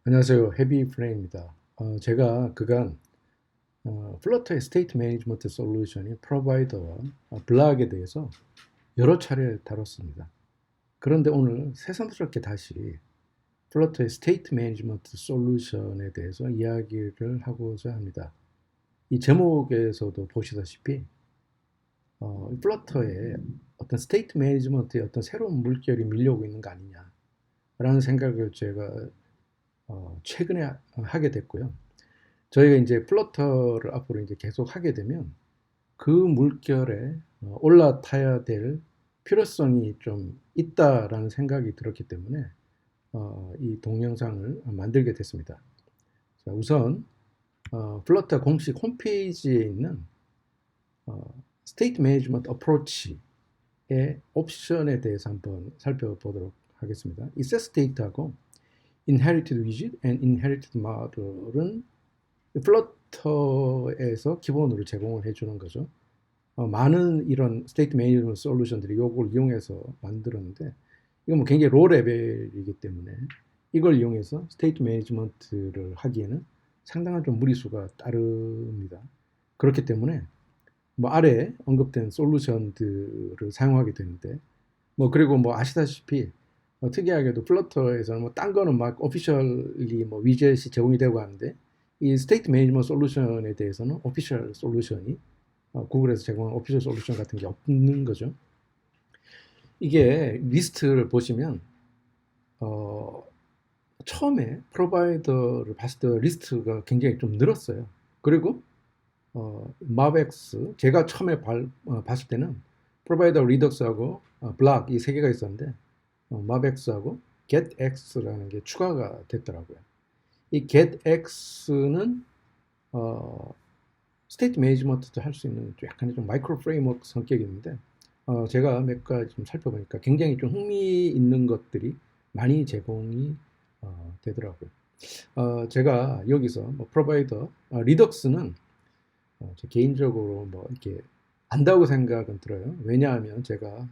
안녕하세요. 헤비프레임입니다. 제가 그간 플러터의 스테이트 매니지먼트 솔루션이 프로바이더와 블락에 대해서 여러 차례 다뤘습니다. 그런데 오늘 새삼스럽게 다시 플러터의 스테이트 매니지먼트 솔루션에 대해서 이야기를 하고자 합니다. 이 제목에서도 보시다시피 플러터의 어떤 스테이트 매니지먼트의 어떤 새로운 물결이 밀려오고 있는 거 아니냐라는 생각을 제가 최근에 하게 됐고요. 저희가 이제 플러터를 앞으로 이제 계속 하게 되면 그 물결에 올라타야 될 필요성이 좀 있다라는 생각이 들었기 때문에 이 동영상을 만들게 됐습니다. 자, 우선 플러터 공식 홈페이지에 있는 스테이트 매니지먼트 어프로치의 옵션에 대해서 한번 살펴보도록 하겠습니다. 이 set state하고 inherited widget and inherited model은 플러터에서 기본으로 제공을 해주는 거죠. 많은 이런 스테이트 매니지먼트 솔루션들이 이걸 이용해서 만들었는데 이건 뭐 굉장히 로 레벨이기 때문에 이걸 이용해서 스테이트 매니지먼트를 하기에는 상당한 좀 무리수가 따릅니다. 그렇기 때문에 뭐 아래 언급된 솔루션들을 사용하게 되는데 뭐 그리고 뭐 아시다시피 특이하게도 플러터에서는 뭐 딴 거는 막 오피셜리 뭐 위젯이 제공이 되고 하는데 이 스테이트 매니지먼트 솔루션에 대해서는 오피셜 솔루션이 구글에서 제공한 오피셜 솔루션 같은 게 없는 거죠. 이게 리스트를 보시면 처음에 프로바이더를 봤을 때 리스트가 굉장히 좀 늘었어요. 그리고 마백스 제가 처음에 봤을 때는 프로바이더 리덕스하고 블락 이 세 개가 있었는데 마백스하고 getX라는 게 추가가 됐더라고요. 이 getX는 스테이트 매니지먼트도 할 수 있는 약간의 좀 마이크로 프레임워크 성격이 있는데 제가 몇 가지 좀 살펴보니까 굉장히 좀 흥미있는 것들이 많이 제공이 되더라고요. 제가 여기서 뭐 프로바이더 리덕스는 제 개인적으로 뭐 이렇게 안다고 생각은 들어요. 왜냐하면 제가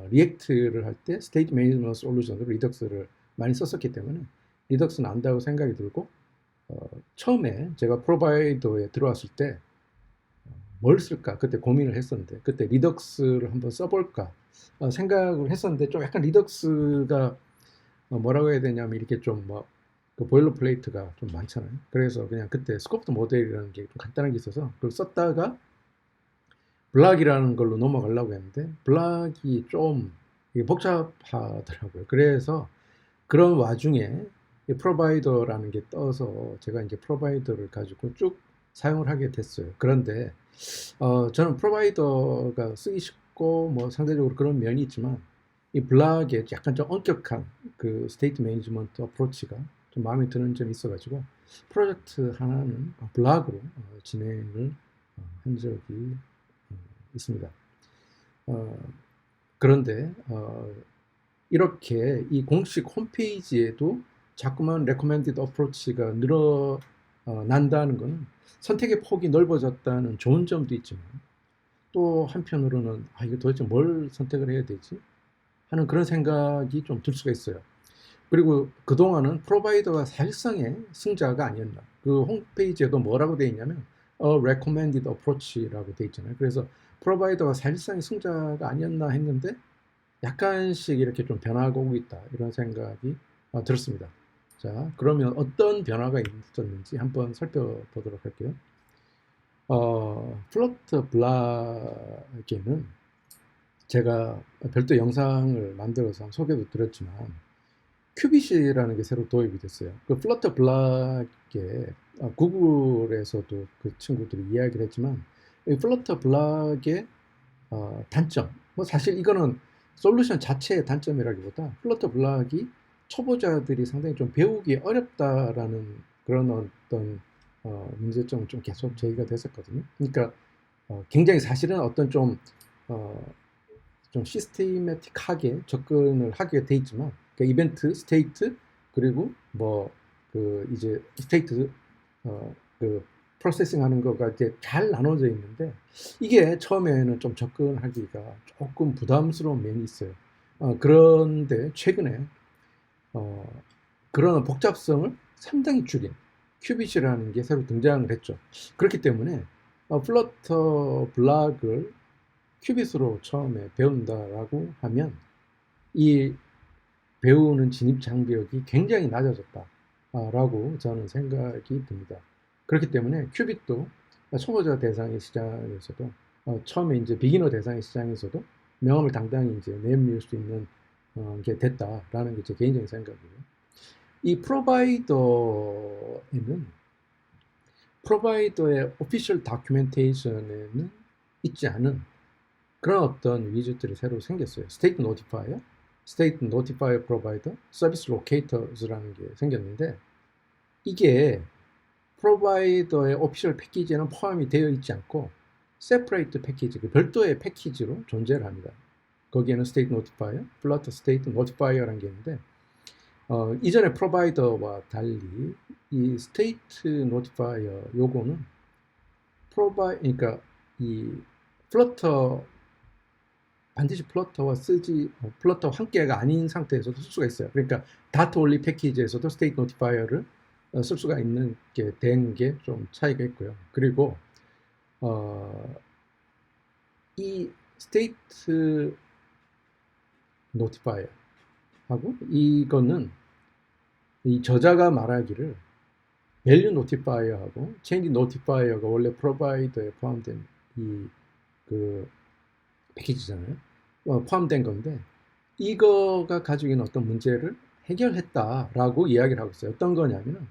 리액트를 할 때 스테이트 매니지먼트 솔루션으로 리덕스를 많이 썼었기 때문에 리덕스는 안다고 생각이 들고 처음에 제가 프로바이더에 들어왔을 때 뭘 쓸까 그때 고민을 했었는데 그때 리덕스를 한번 써볼까 생각을 했었는데 좀 약간 리덕스가 뭐라고 해야 되냐면 이렇게 좀뭐 그 보일러 플레이트가 좀 많잖아요. 그래서 그냥 그때 스코프트 모델이라는 게 좀 간단한 게 있어서 그걸 썼다가 블락이라는 걸로 넘어가려고 했는데 블락이 좀 복잡하더라고요. 그래서 그런 와중에 프로바이더라는 게 떠서 제가 이제 프로바이더를 가지고 쭉 사용을 하게 됐어요. 그런데 저는 프로바이더가 쓰기 쉽고 뭐 상대적으로 그런 면이 있지만 이 블락에 약간 좀 엄격한 그 스테이트 매니지먼트 어프로치가 좀 마음에 드는 점이 있어가지고 프로젝트 하나는 블락으로 진행을 한 적이 있습니다. 그런데 이렇게 이 공식 홈페이지에도 자꾸만 레코멘디드 어프로치가 늘어난다는 것은 선택의 폭이 넓어졌다는 좋은 점도 있지만 또 한편으로는 이거 도대체 뭘 선택을 해야 되지? 하는 그런 생각이 좀 들 수가 있어요. 그리고 그동안은 프로바이더가 사실상의 승자가 아니었나. 그 홈페이지에도 뭐라고 되어 있냐면 recommended approach라고 되어 있잖아요. 그래서 프로바이더가 사실상의 승자가 아니었나 했는데 약간씩 이렇게 좀 변화가 오고 있다. 이런 생각이 들었습니다. 자, 그러면 어떤 변화가 있었는지 한번 살펴보도록 할게요. 플러터 블락에는 제가 별도 영상을 만들어서 소개도 드렸지만 큐빗이라는 게 새로 도입이 됐어요. 그 플러터 블락에 구글에서도 그 친구들이 이야기를 했지만 이 플러터 블락의 단점, 뭐 사실 이거는 솔루션 자체의 단점이라기보다 플러터 블락이 초보자들이 상당히 좀 배우기 어렵다라는 그런 어떤 문제점은 좀 계속 제기가 됐었거든요. 그러니까 굉장히 사실은 어떤 좀 시스테매틱하게 접근을 하게 돼 있지만 그 이벤트, 스테이트 그리고 뭐 그 이제 스테이트 그 프로세싱 하는 거가 이제 잘 나눠져 있는데 이게 처음에는 좀 접근하기가 조금 부담스러운 면이 있어요. 그런데 최근에 그런 복잡성을 상당히 줄인 큐빗이라는 게 새로 등장을 했죠. 그렇기 때문에 플러터 블락을 큐빗으로 처음에 배운다라고 하면 이 배우는 진입 장벽이 굉장히 낮아졌다라고 저는 생각이 듭니다. 그렇기 때문에 큐빗도 초보자 대상의 시장에서도 처음에 이제 비기너 대상의 시장에서도 명함을 당당히 이제 내밀 수 있는 게 됐다라는 게 제 개인적인 생각이고요. 이 프로바이더의 오피셜 다큐멘테이션에는 있지 않은 그런 어떤 위젯들이 새로 생겼어요. 스테이트 노티파이어, 스테이트 노티파이어 프로바이더, 서비스 로케이터즈라는 게 생겼는데 이게 프로바이더의 오피셜 패키지에는 포함이 되어 있지 않고 세퍼레이트 패키지, 별도의 패키지로 존재를 합니다. 거기에는 스테이트 노티파이어, 플러터 스테이트 노티파이어라는 게 있는데 이전의 프로바이더와 달리 이 스테이트 노티파이어 요거는 그러니까 이 플러터 반드시 플러터와 플러터와 함께가 아닌 상태에서도 쓸 수가 있어요. 그러니까 다트 올리 패키지에서도 스테이트 노티파이어를 쓸 수가 있는 게 된 게 좀 차이가 있고요. 그리고 이 스테이트 노티파이어 하고 이거는 이 저자가 말하기를 밸류 노티파이어하고 체인지 노티파이어가 원래 프로바이더에 포함된 이 그 패키지잖아요. 포함된 건데 이거가 가지고 있는 어떤 문제를 해결했다라고 이야기를 하고 있어요. 어떤 거냐면은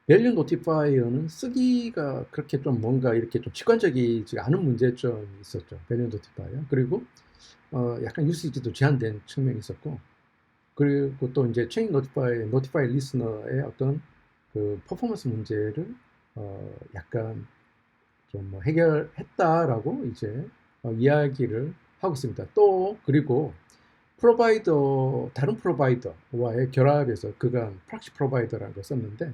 밸류 노티파이어는 쓰기가 그렇게 좀 뭔가 이렇게 좀 직관적이지 않은 문제점이 있었죠. 밸류 노티파이어. 그리고 약간 유시지도 제한된 측면이 있었고 그리고 또 이제 체인 노티파이 리스너의 어떤 그 퍼포먼스 문제를 약간 좀 뭐 해결했다라고 이제 이야기를 하고 있습니다. 또 그리고 다른 프로바이더와의 결합에서 그간 프락시 프로바이더라는 걸 썼는데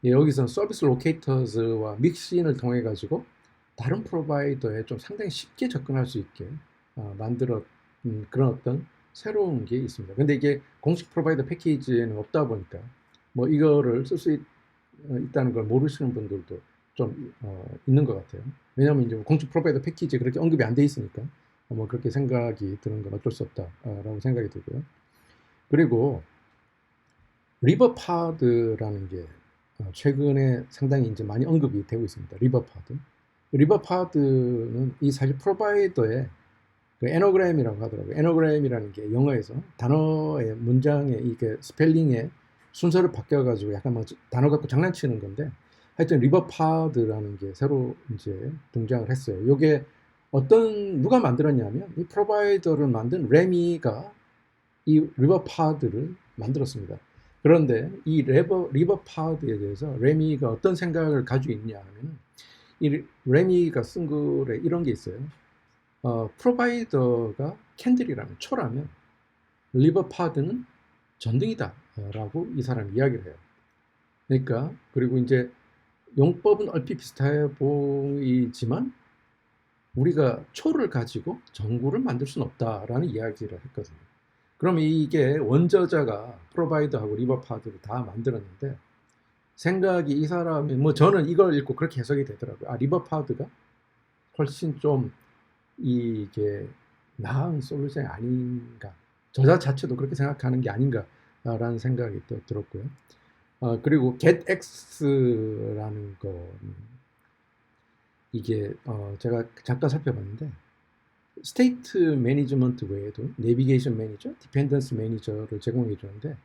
여기서는 서비스 로케이터즈와 믹스인을 통해 가지고 다른 프로바이더에 좀 상당히 쉽게 접근할 수 있게 만들어 그런 어떤 새로운 게 있습니다. 근데 이게 공식 프로바이더 패키지에는 없다 보니까 뭐 이거를 쓸 수 있다는 걸 모르시는 분들도 좀 있는 것 같아요. 왜냐하면 이제 공식 프로바이더 패키지에 그렇게 언급이 안 돼 있으니까 뭐 그렇게 생각이 드는 건 어쩔 수 없다라고 생각이 들고요. 그리고 리버파드라는 게 최근에 상당히 이제 많이 언급이 되고 있습니다. 리버파드는 이 사실 프로바이더의 그 에너그램이라고 하더라고요. 에너그램이라는 게 영어에서 단어의 문장의 이게 스펠링의 순서를 바뀌어가지고 약간 막 단어 갖고 장난치는 건데 하여튼 리버파드라는 게 새로 이제 등장을 했어요. 이게 누가 만들었냐면 이 프로바이더를 만든 레미가 이 리버파드를 만들었습니다. 그런데 이 리버파드에 대해서 레미가 어떤 생각을 가지고 있냐 하면 이 레미가 쓴 글에 이런 게 있어요. 프로바이더가 캔들이라면 초라면 리버파드는 전등이다 라고 이 사람이 이야기를 해요. 그러니까 그리고 이제 용법은 얼핏 비슷해 보이지만 우리가 초를 가지고 전구를 만들 수는 없다라는 이야기를 했거든요. 그러면 이게 원저자가 프로바이더하고 리버파드를 다 만들었는데 생각이 이 사람이 뭐 저는 이걸 읽고 그렇게 해석이 되더라고요. 리버파드가 훨씬 좀 이게 나은 솔루션이 아닌가. 저자 자체도 그렇게 생각하는 게 아닌가라는 생각이 또 들었고요. 그리고 getX라는 거 이게 제가 잠깐 살펴봤는데 스테이트 매니지먼트 외에도 내비게이션 매니저, 디펜던스 매니저를 제공해 주는데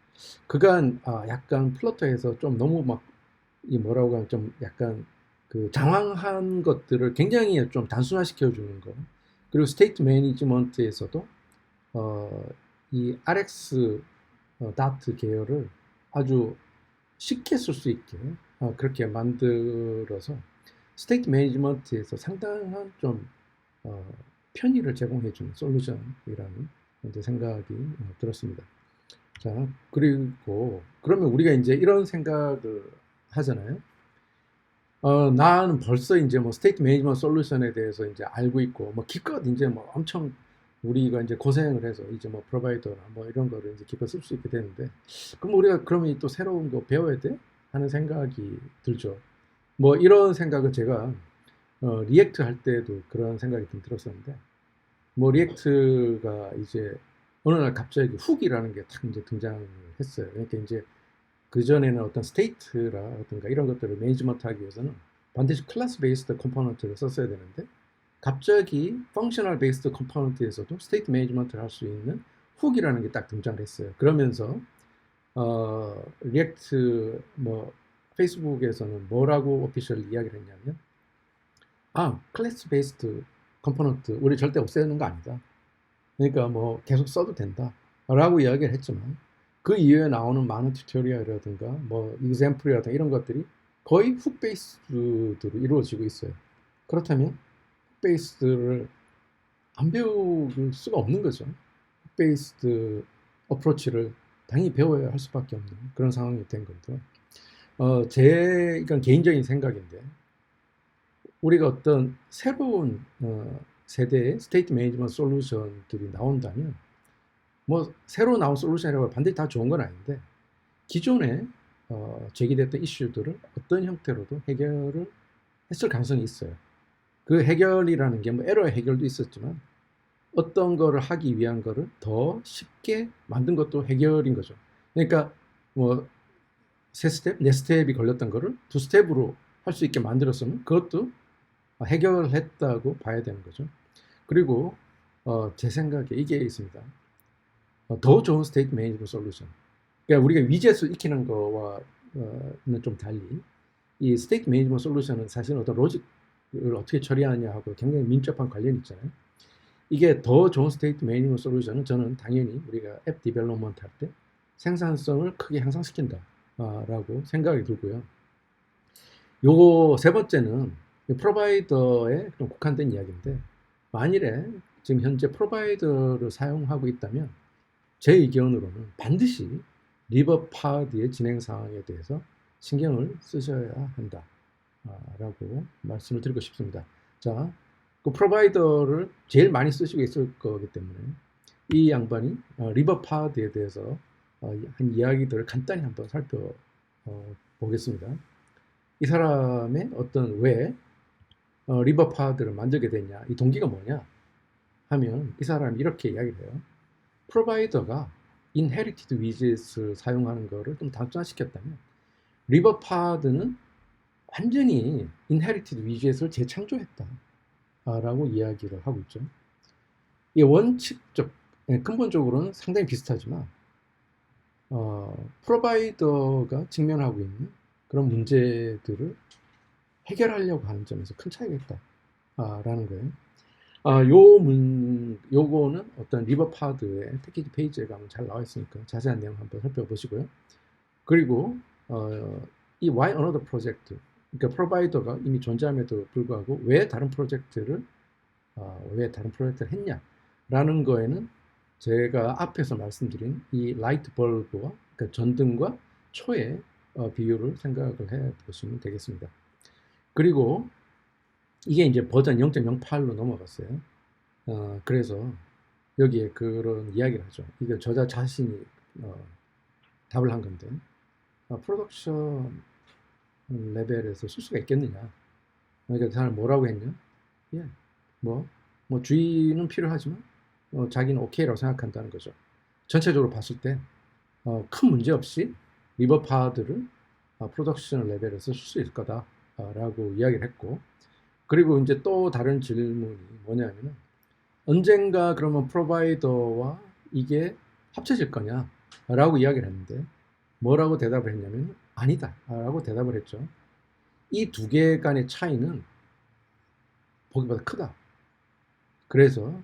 그간 약간 플러터에서 좀 너무 막 이 뭐라고 하면 좀 약간 그 장황한 것들을 굉장히 좀 단순화시켜 주는 거. 그리고 스테이트 매니지먼트에서도 이 RX 다트 계열을 아주 쉽게 쓸 수 있게 그렇게 만들어서 스테이트 매니지먼트에서 상당한 좀 편의를 제공해 주는 솔루션이라는 생각이 들었습니다. 자, 그리고 그러면 우리가 이제 이런 생각을 하잖아요. 나는 벌써 이제 뭐 스테이트 매니지먼트 솔루션에 대해서 이제 알고 있고 뭐 기껏 이제 뭐 엄청 우리가 이제 고생을 해서 이제 뭐 프로바이더나 뭐 이런 거를 이제 기껏 쓸 수 있게 되는데 그럼 우리가 그러면 또 새로운 거 배워야 돼? 하는 생각이 들죠. 뭐 이런 생각은 제가 리액트 할 때도 그런 생각이 좀 들었었는데, 뭐 리액트가 이제 어느 날 갑자기 훅이라는 게 탁 이제 등장을 했어요. 그러니까 이제 그전에는 어떤 스테이트라든가 이런 것들을 매니지먼트 하기 위해서는 반드시 클래스 베이스드 컴포넌트를 썼어야 되는데, 갑자기 펑셔널 베이스드 컴포넌트에서도 스테이트 매니지먼트를 할 수 있는 훅이라는 게 딱 등장을 했어요. 그러면서 리액트 뭐 페이스북에서는 뭐라고 오피셜 이야기를 했냐면, 클래스 베이스드 컴포넌트 우리 절대 없애는 거 아니다. 그러니까 뭐 계속 써도 된다 라고 이야기를 했지만, 그 이후에 나오는 많은 튜토리얼이라든가 뭐 example이라든가 이런 것들이 거의 훅 베이스드로 이루어지고 있어요. 그렇다면 훅 베이스드를 안 배울 수가 없는 거죠. 훅 베이스드 어프로치를 당연히 배워야 할 수밖에 없는 그런 상황이 된 건데, 제 이건 개인적인 생각인데, 우리가 어떤 새로운 세대의 스테이트 매니지먼트 솔루션들이 나온다면, 뭐 새로 나온 솔루션이라고 반드시 다 좋은 건 아닌데, 기존에 제기됐던 이슈들을 어떤 형태로도 해결을 했을 가능성이 있어요. 그 해결이라는 게 뭐 에러의 해결도 있었지만, 어떤 거를 하기 위한 거를 더 쉽게 만든 것도 해결인 거죠. 그러니까 뭐 세 스텝, 네 스텝이 걸렸던 거를 두 스텝으로 할 수 있게 만들었으면 그것도 해결했다고 봐야 되는 거죠. 그리고 제 생각에 이게 있습니다. 더 좋은 스테이트 매니지먼트 솔루션. 그러니까 우리가 위젯을 익히는 거와는 좀 달리, 이 스테이트 매니지먼트 솔루션은 사실 어떤 로직을 어떻게 처리하냐하고 굉장히 민첩한 관련이 있잖아요. 이게 더 좋은 스테이트 매니지먼트 솔루션은 저는 당연히 우리가 앱 디벨롭먼트 할 때 생산성을 크게 향상시킨다라고 생각이 들고요. 요거 세 번째는 프로바이더에 좀 국한된 이야기인데, 만일에 지금 현재 프로바이더를 사용하고 있다면 제 의견으로는 반드시 리버파드의 진행 상황에 대해서 신경을 쓰셔야 한다라고 말씀을 드리고 싶습니다. 자, 그 프로바이더를 제일 많이 쓰시고 있을 거기 때문에 이 양반이 리버파드에 대해서 한 이야기들을 간단히 한번 살펴보겠습니다. 이 사람의 어떤 왜 리버파드를 만들게 됐냐, 이 동기가 뭐냐 하면, 이 사람이 이렇게 이야기를 해요. 프로바이더가 인헤리티드 위젯을 사용하는 것을 좀 단순화시켰다면, 리버파드는 완전히 인헤리티드 위젯을 재창조했다 라고 이야기를 하고 있죠. 이 원칙적, 근본적으로는 상당히 비슷하지만 프로바이더가 직면하고 있는 그런 문제들을 해결하려고 하는 점에서 큰 차이가 있다라는 거예요. 요거는 어떤 리버파드의 패키지 페이지에 가면 잘 나와 있으니까 자세한 내용 한번 살펴보시고요. 그리고 이 Why Another Project, 그러니까 프로바이더가 이미 존재함에도 불구하고 왜 다른 프로젝트를 했냐라는 거에는 제가 앞에서 말씀드린 이 라이트 벌브와, 그러니까 전등과 초의 비율을 생각을 해 보시면 되겠습니다. 그리고 이게 이제 버전 0.08로 넘어갔어요. 그래서 여기에 그런 이야기를 하죠. 이게 저자 자신이 답을 한 건데, 프로덕션 레벨에서 쓸 수가 있겠느냐. 그러니까 그 사람 뭐라고 했냐? 예, 뭐 주의는 필요하지만 자기는 오케이라고 생각한다는 거죠. 전체적으로 봤을 때 큰 문제 없이 리버파드를 프로덕션 레벨에서 쓸 수 있을 거다라고 이야기를 했고, 그리고 이제 또 다른 질문이 뭐냐면은, 언젠가 그러면 프로바이더와 이게 합쳐질 거냐라고 이야기를 했는데, 뭐라고 대답을 했냐면 아니다 라고 대답을 했죠. 이 두 개 간의 차이는 보기보다 크다. 그래서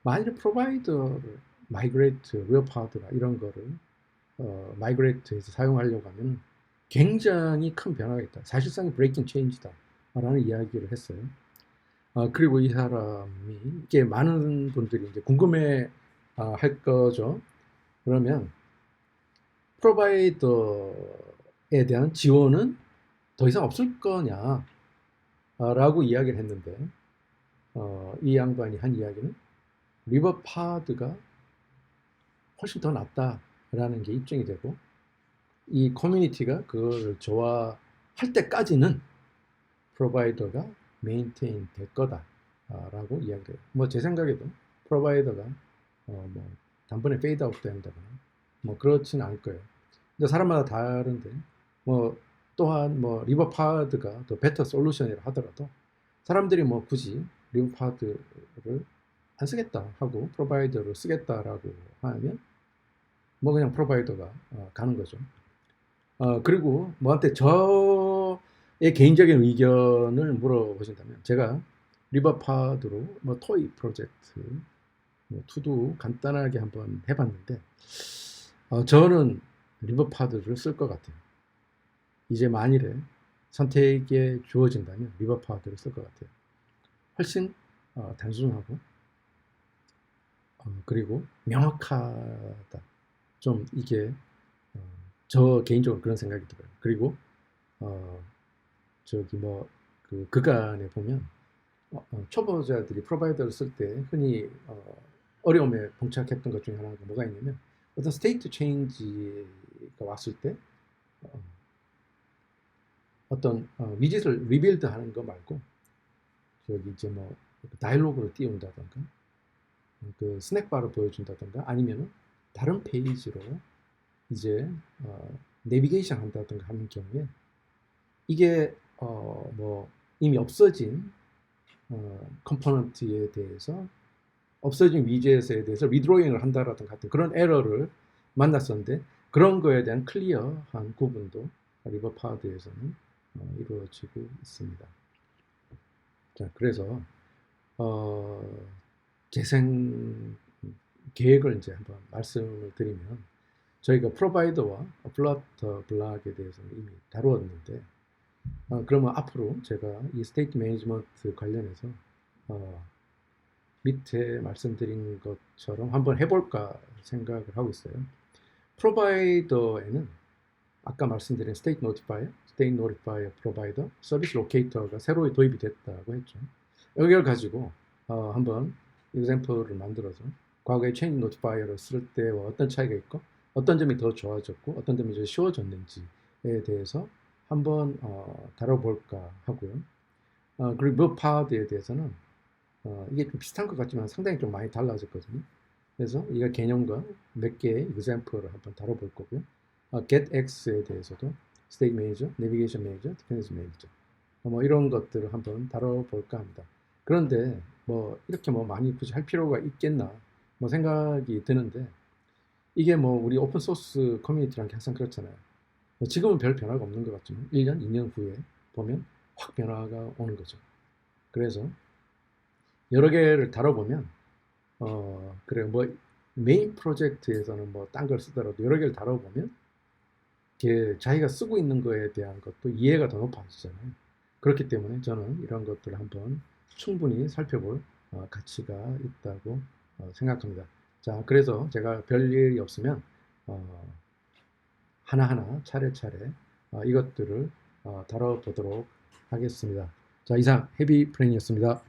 만일 프로바이더를 마이그레이트, 리어파드라 이런 거를 마이그레이트해서 사용하려고 하면 굉장히 큰 변화가 있다. 사실상 브레이킹 체인지다 라는 이야기를 했어요. 그리고 이 사람이, 이게 많은 분들이 이제 궁금해 할 거죠. 그러면 프로바이더에 대한 지원은 더 이상 없을 거냐 라고 이야기를 했는데, 이 양반이 한 이야기는 리버파드가 훨씬 더 낫다라는 게 입증이 되고, 이 커뮤니티가 그거를 좋아할 때까지는 프로바이더가 메인테인 될 거다라고 이야기해요. 뭐 제 생각에도 프로바이더가 뭐 단번에 페이드아웃 된다거나 뭐 그렇지는 않을 거예요. 근데 사람마다 다른데 뭐 또한 뭐 리버파드가 더 베터 솔루션이라 하더라도 사람들이 뭐 굳이 리버파드를 안 쓰겠다 하고 프로바이더를 쓰겠다라고 하면 뭐 그냥 프로바이더가 가는 거죠. 그리고 뭐한테 저의 개인적인 의견을 물어보신다면 제가 리버파드로 뭐 토이 프로젝트 뭐 투두 간단하게 한번 해봤는데 저는 리버파드를 쓸 것 같아요. 이제 만일에 선택에 주어진다면 리버파드를 쓸 것 같아요. 훨씬 단순하고 그리고 명확하다. 좀 이게 저 개인적으로 그런 생각이 들어요. 그리고 저기 뭐 그 그간에 보면 초보자들이 프로바이더를 쓸 때 흔히 어려움에 봉착했던 것 중에 하나가 뭐가 있냐면 어떤 스테이트 체인지가 왔을 때 어떤 위젯을 리빌드 하는 거 말고 저기 이제 뭐 다이로그를 띄운다던가 그 스낵바를 보여준다던가 아니면 다른 페이지로 이제 내비게이션 한다던가 하는 경우에 이게 뭐 이미 없어진 컴포넌트에 대해서 없어진 위젯에 대해서 리드로잉을 한다라든가 같은 그런 에러를 만났었는데 그런 거에 대한 클리어한 구분도 리버파드에서는 이루어지고 있습니다. 자, 그래서 재생 계획을 이제 한번 말씀을 드리면 저희가 프로바이더와 플러터 블락에 대해서는 이미 다루었는데 그러면 앞으로 제가 이 스테이트 매니지먼트 관련해서 밑에 말씀드린 것처럼 한번 해볼까 생각을 하고 있어요. 프로바이더에는 아까 말씀드린 스테이트 노티파이어, 스테이트 노티파이어 프로바이더, 서비스 로케이터가 새로 도입이 됐다고 했죠. 여기를 가지고 한번 example를 만들어서 과거에 체인지 노티파이어를 쓸 때와 어떤 차이가 있고 어떤 점이 더 좋아졌고 어떤 점이 더 쉬워졌는지에 대해서 한번 다뤄볼까 하고요. 그리고 리버파드에 대해서는 이게 좀 비슷한 것 같지만 상당히 좀 많이 달라졌거든요. 그래서 이가 개념과 몇 개의 example를 한번 다뤄볼 거고요. getX에 대해서도 state manager, navigation manager, dependency manager 뭐 이런 것들을 한번 다뤄볼까 합니다. 그런데 뭐 이렇게 뭐 많이 굳이 할 필요가 있겠나 뭐 생각이 드는데 이게 뭐 우리 오픈 소스 커뮤니티란 게 항상 그렇잖아요. 뭐 지금은 별 변화가 없는 것 같지만 1년, 2년 후에 보면 확 변화가 오는 거죠. 그래서 여러 개를 다뤄보면 그래요. 뭐 메인 프로젝트에서는 뭐 딴 걸 쓰더라도 여러 개를 다뤄보면 자기가 쓰고 있는 거에 대한 것도 이해가 더 높아지잖아요. 그렇기 때문에 저는 이런 것들을 한번 충분히 살펴볼 가치가 있다고 생각합니다. 자, 그래서 제가 별일이 없으면 하나하나 차례차례 이것들을 다뤄보도록 하겠습니다. 자, 이상 헤비 프렌이었습니다.